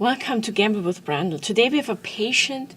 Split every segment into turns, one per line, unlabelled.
Welcome to Gamble with Brandl. Today we have a patient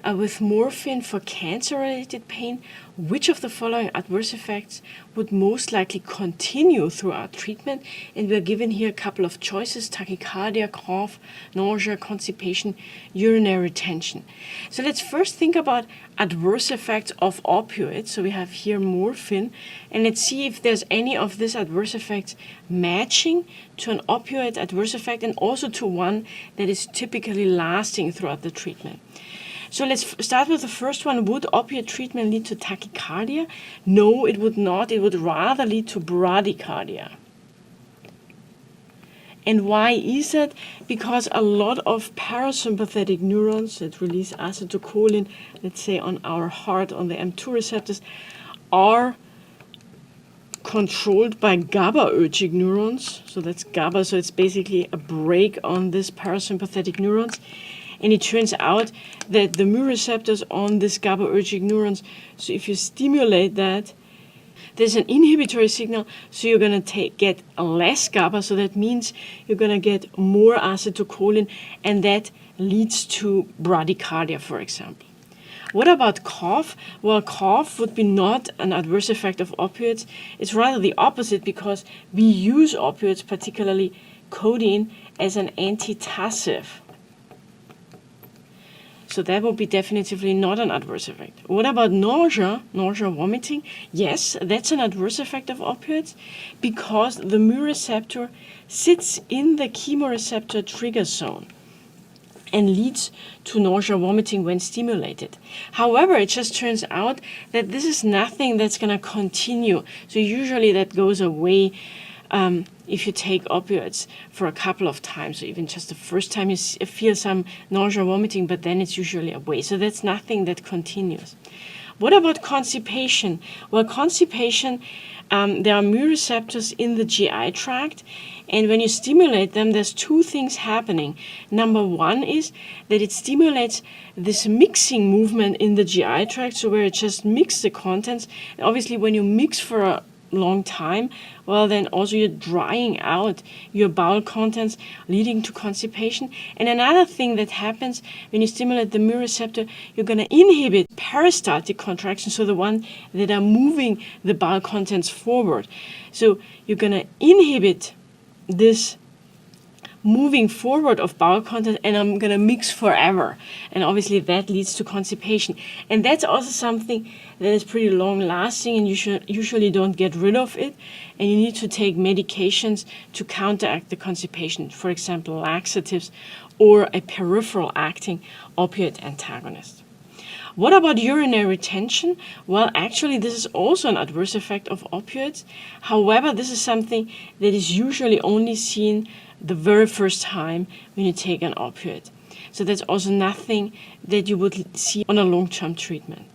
with morphine for cancer-related pain. Which of the following adverse effects would most likely continue throughout treatment? And we're given here a couple of choices: tachycardia, cough, nausea, constipation, urinary retention. So let's first think about adverse effects of opioids. So we have here morphine, and let's see if there's any of these adverse effects matching to an opioid adverse effect and also to one that is typically lasting throughout the treatment. So let's start with the first one. Would opioid treatment lead to tachycardia? No, it would not. It would rather lead to bradycardia. And why is that? Because a lot of parasympathetic neurons that release acetylcholine, let's say on our heart, on the M2 receptors, are controlled by GABAergic neurons. So that's GABA, so it's basically a brake on these parasympathetic neurons. And it turns out that the mu receptors on these GABAergic neurons, so if you stimulate that, there's an inhibitory signal, so you're going to get less GABA, so that means you're going to get more acetylcholine, and that leads to bradycardia, for example. What about cough? Well, cough would be not an adverse effect of opioids. It's rather the opposite, because we use opioids, particularly codeine, as an antitussive. So that would be definitively not an adverse effect. What about nausea, vomiting? Yes, that's an adverse effect of opioids, because the mu receptor sits in the chemoreceptor trigger zone and leads to nausea, vomiting when stimulated. However, it just turns out that this is nothing that's going to continue. So usually that goes away if you take opioids for a couple of times, or even just the first time you feel some nausea, vomiting, but then it's usually away. So that's nothing that continues. What about constipation? Well, constipation, there are mu receptors in the GI tract, and when you stimulate them, there's two things happening. Number one is that it stimulates this mixing movement in the GI tract, so where it just mixes the contents. And obviously, when you mix for a long time, well, then also you're drying out your bowel contents, leading to constipation. And another thing that happens when you stimulate the mu receptor, you're going to inhibit peristaltic contractions, so the one that are moving the bowel contents forward. So you're going to inhibit this moving forward of bowel content, and I'm going to mix forever. And obviously that leads to constipation. And that's also something that is pretty long lasting, and you usually don't get rid of it. And you need to take medications to counteract the constipation, for example, laxatives or a peripheral acting opioid antagonist. What about urinary retention? Well, actually, this is also an adverse effect of opioids. However, this is something that is usually only seen the very first time when you take an opioid. So that's also nothing that you would see on a long-term treatment.